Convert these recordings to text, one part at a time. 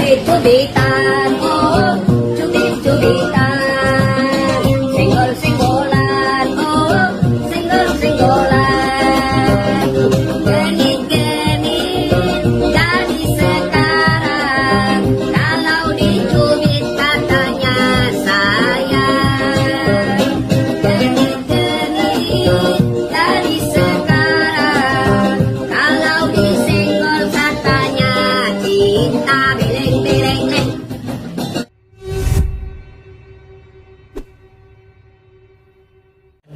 Cubit-cubitan, oh, cubit-cubitan. Senggol-senggolan, oh, senggol-senggolan. Genit-genit jadi sekarang. Kalau dicubit katanya sayang. Genit-genit jadi sekarang. Kalau disenggol katanya cinta. Beleng-beleng.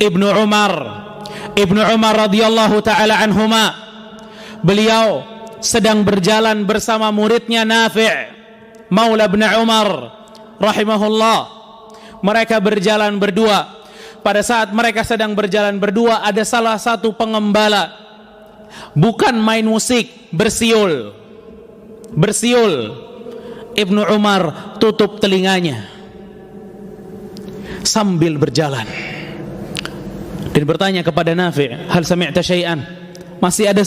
Ibnu Umar radhiyallahu taala anhuma, beliau sedang berjalan bersama muridnya Nafi' Maula bin Umar rahimahullah. Mereka berjalan berdua. Pada saat mereka sedang berjalan berdua, ada salah satu pengembala, bukan main musik, bersiul. Ibnu Umar tutup telinganya sambil berjalan dan bertanya kepada Nafi', hal sami'ta syai'an? Masih ada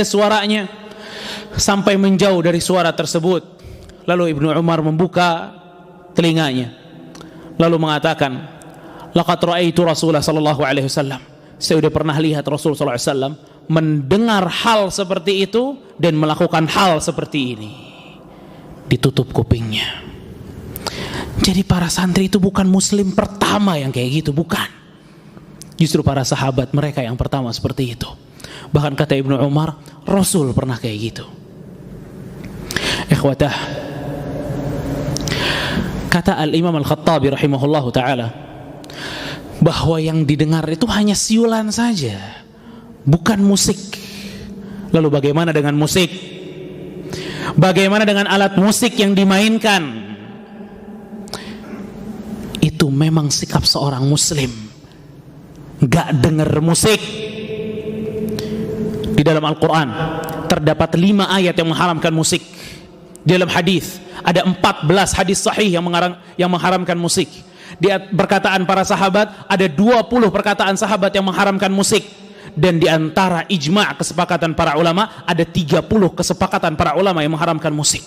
suaranya? Sampai menjauh dari suara tersebut. Lalu Ibnu Umar membuka telinganya lalu mengatakan, laqad ra'aitu Rasulullah sallallahu alaihi wasallam. Saya sudah pernah lihat Rasul sallallahu alaihi wasallam mendengar hal seperti itu dan melakukan hal seperti ini. Ditutup kupingnya. Jadi para santri itu bukan muslim pertama yang kayak gitu, bukan. Justru para sahabat mereka yang pertama seperti itu. Bahkan kata Ibnu Umar, Rasul pernah kayak gitu. Ikhwatah, kata Al-Imam Al-Khattabi rahimahullahu ta'ala, bahwa yang didengar itu hanya siulan saja, bukan musik. Lalu bagaimana dengan musik? Bagaimana dengan alat musik yang dimainkan? Itu memang sikap seorang muslim, gak denger musik. Di dalam Al-Quran terdapat 5 ayat yang mengharamkan musik. Di dalam hadis ada 14 hadis sahih yang mengharamkan musik. Di perkataan para sahabat ada 20 perkataan sahabat yang mengharamkan musik. Dan di antara ijma' kesepakatan para ulama ada 30 kesepakatan para ulama yang mengharamkan musik.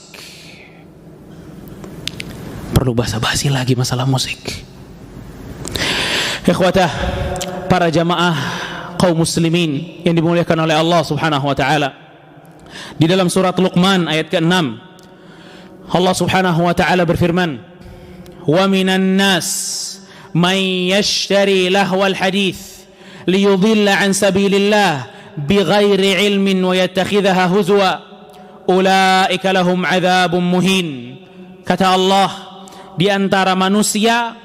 Perlu basa-basi lagi masalah musik. Ikhwatah, para jamaah kaum muslimin yang dimuliakan oleh Allah Subhanahu wa taala. Di dalam surat Luqman ayat ke-6, Allah Subhanahu wa taala berfirman, "Wa minan nas may yashtari lahwal hadits liyudilla an sabilillah bighairi ilmin wa yattakhidhaha huzwa ulaika lahum adzabun muhin." Kata Allah, di antara manusia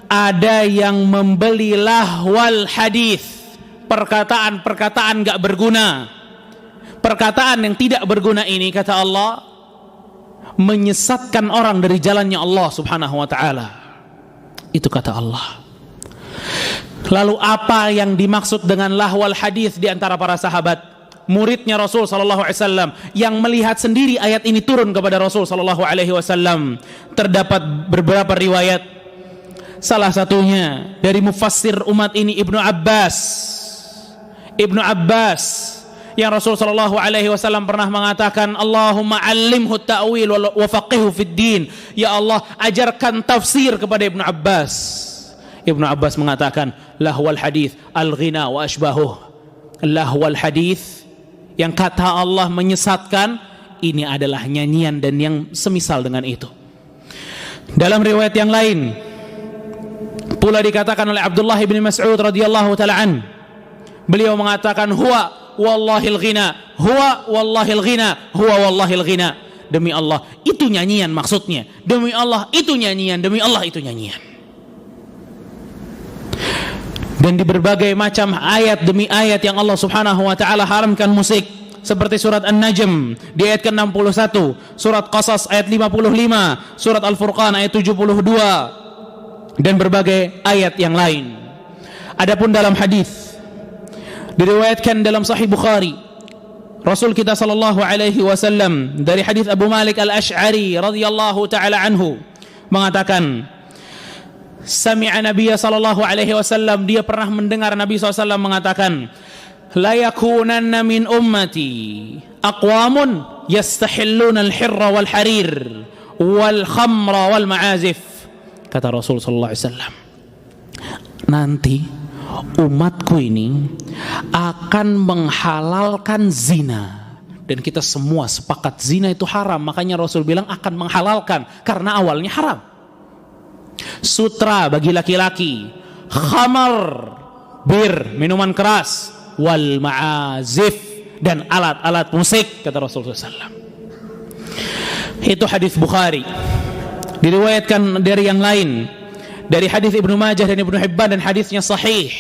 ada yang membeli lahwal hadis, perkataan-perkataan gak berguna. Perkataan yang tidak berguna ini, kata Allah, menyesatkan orang dari jalannya Allah Subhanahu wa ta'ala. Itu kata Allah. Lalu apa yang dimaksud dengan lahwal hadis di antara para sahabat? Muridnya Rasul sallallahu alaihi wasallam yang melihat sendiri ayat ini turun kepada Rasul sallallahu alaihi wasallam. Terdapat beberapa riwayat, salah satunya dari mufassir umat ini Ibnu Abbas yang Rasul sallallahu alaihi wasallam pernah mengatakan, Allahumma 'allimhu ta'wil wa faqihhu fid din. Ya Allah, ajarkan tafsir kepada Ibnu Abbas. Ibnu Abbas mengatakan, lahwal hadis al-ghina wa ashbahuh. Lahwal hadis yang kata Allah menyesatkan, ini adalah nyanyian dan yang semisal dengan itu. Dalam riwayat yang lain pula dikatakan oleh Abdullah bin Mas'ud radhiyallahu ta'ala an, beliau mengatakan, huwa wallahil ghina, huwa wallahil ghina, huwa wallahil ghina. Demi Allah itu nyanyian maksudnya, demi Allah itu nyanyian, demi Allah itu nyanyian. Dan di berbagai macam ayat demi ayat yang Allah Subhanahu wa ta'ala haramkan musik, seperti surat An-Najm di ayat ke-61, surat Qasas ayat 55, surat Al-Furqan ayat 72, dan berbagai ayat yang lain. Adapun dalam hadis diriwayatkan dalam Sahih Bukhari, Rasul kita sallallahu alaihi wasallam dari hadis Abu Malik Al-Asy'ari radhiyallahu taala anhu mengatakan, sami'a Nabiya sallallahu alaihi wasallam, dia pernah mendengar Nabi SAW mengatakan, la yakunanna min ummati aqwamun yastahilluna al-hirra wal harir wal khamra wal ma'azif. Kata Rasul sallallahu alaihi wasallam, nanti umatku ini akan menghalalkan zina, dan kita semua sepakat zina itu haram. Makanya Rasul bilang akan menghalalkan karena awalnya haram. Sutra bagi laki-laki, khamar, bir, minuman keras, wal ma'azif, dan alat-alat musik, kata Rasulullah SAW. Itu hadis Bukhari. Diriwayatkan dari yang lain, dari hadis Ibnu Majah dan Ibnu Hibban, dan hadisnya sahih.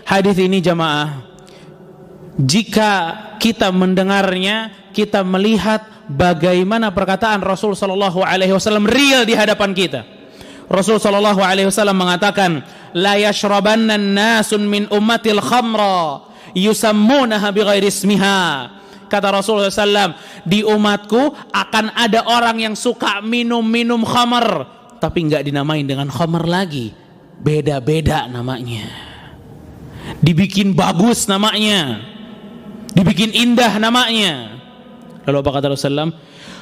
Hadis ini jamaah, jika kita mendengarnya, kita melihat bagaimana perkataan Rasul sallallahu alaihi wasallam real di hadapan kita. Rasul sallallahu alaihi wasallam mengatakan, la yashrabanna an-nasun min ummatil khamra yusammunaha bighairi ismiha. Kata Rasulullah SAW, di umatku akan ada orang yang suka minum khamar, tapi nggak dinamain dengan khamar lagi, beda-beda namanya, dibikin bagus namanya, dibikin indah namanya. Lalu apa kata Rasulullah?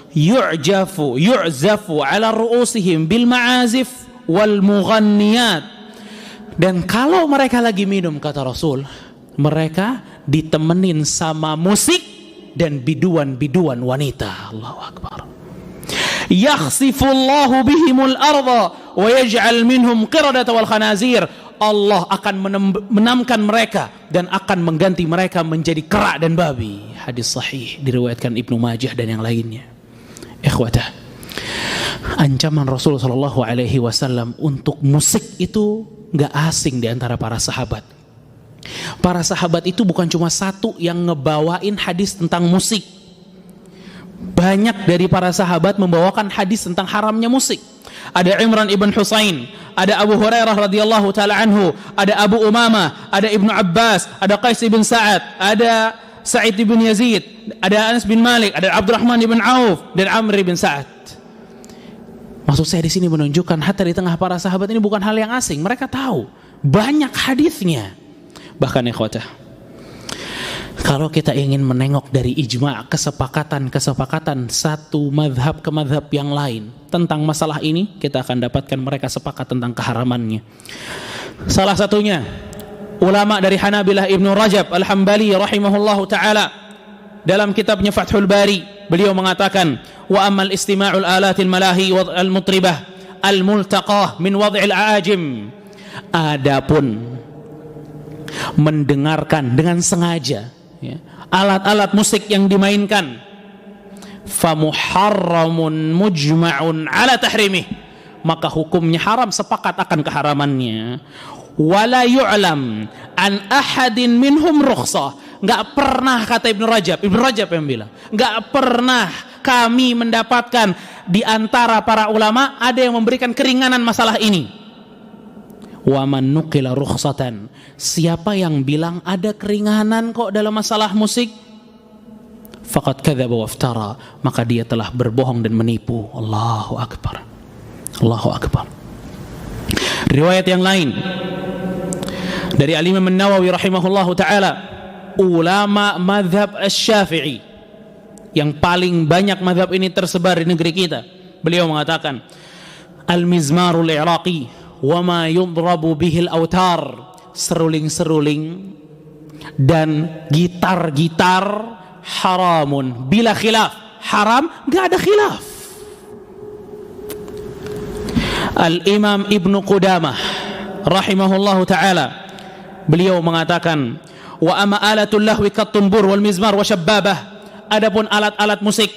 Yu'zafu ala ru'usihim bil ma'azif wal mughanniyat. Dan kalau mereka lagi minum, kata Rasul, mereka ditemenin sama musik dan biduan-biduan wanita. Allahu Akbar. Yakhsifullahu bihimul arda wa yaj'al minhum qiradata wal khanazir. Allah akan menamkan mereka dan akan mengganti mereka menjadi kera dan babi. Hadis sahih diriwayatkan Ibnu Majah dan yang lainnya. Ikhwatah, ancaman Rasul sallallahu alaihi wasallam untuk musik itu enggak asing di antara para sahabat. Para sahabat itu bukan cuma satu yang ngebawain hadis tentang musik. Banyak dari para sahabat membawakan hadis tentang haramnya musik. Ada Imran ibn Husain, ada Abu Hurairah radhiyallahu taala anhu, ada Abu Umamah, ada Ibnu Abbas, ada Qais ibn Sa'ad, ada Sa'id ibn Yazid, ada Anas bin Malik, ada Abdurrahman ibn Auf dan Amr ibn Sa'ad. Maksud saya di sini menunjukkan hatta di tengah para sahabat ini bukan hal yang asing. Mereka tahu banyak hadisnya. Bahkan ikhwatah, kalau kita ingin menengok dari ijma', kesepakatan satu mazhab ke mazhab yang lain tentang masalah ini, kita akan dapatkan mereka sepakat tentang keharamannya. Salah satunya ulama dari Hanabilah Ibnu Rajab Al-Hambali rahimahullahu taala, dalam kitabnya Fathul Bari, beliau mengatakan, wa ammal istima'ul alatil malahi wal mutribah al multaqah min wad'il aajim. Adapun mendengarkan dengan sengaja alat-alat musik yang dimainkan, famuharramun mujma'un ala tahrimih, maka hukumnya haram, sepakat akan keharamannya. Wala yu'lam an ahadin minhum rukhsah. Enggak pernah, kata Ibnu Rajab yang bilang, enggak pernah kami mendapatkan di antara para ulama ada yang memberikan keringanan masalah ini. Wa man nuqila rukhsatan, siapa yang bilang ada keringanan kok dalam masalah musik, faqad kadzaba wa iftara, maka dia telah berbohong dan menipu. Allahu akbar. Allahu akbar. Riwayat yang lain dari Al-Imam An-Nawawi rahimahullahu taala, ulama mazhab Asy-Syafi'i yang paling banyak mazhab ini tersebar di negeri kita, beliau mengatakan, al-mizmarul iraqi wa ma yudrabu bihil autar, seruling-seruling dan gitar-gitar haramun bila khilaf, haram, enggak ada khilaf. Al-Imam Ibnu Qudamah rahimahullahu taala, beliau mengatakan, wa amma alatul lahwi kat-tunbur wal mizmar wa syabbabah, adapun alat-alat musik,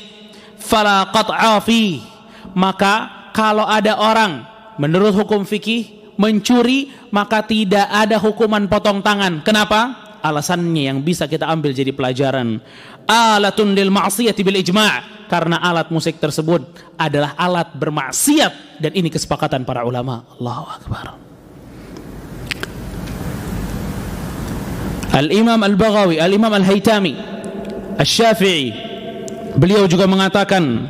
fala qat'a fi, maka kalau ada orang menurut hukum fikih mencuri, maka tidak ada hukuman potong tangan. Kenapa? Alasannya yang bisa kita ambil jadi pelajaran, alatun lil ma'siyati bil ijma', karena alat musik tersebut adalah alat bermaksiat, dan ini kesepakatan para ulama. Allahu akbar. Al-Imam Al-Baghawi, Al-Imam Al-Haytami Asy-Syafi'i, beliau juga mengatakan,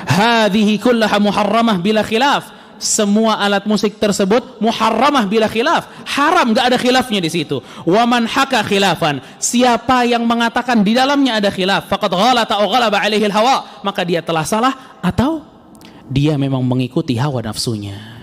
hadhihi kullaha muharramah bila khilaf, semua alat musik tersebut muharramah bila khilaf, haram, gak ada khilafnya di situ. Wa man haka khilafan, siapa yang mengatakan di dalamnya ada khilaf, faqad ghalata aw ghalaba alaihi hawa, maka dia telah salah atau dia memang mengikuti hawa nafsunya.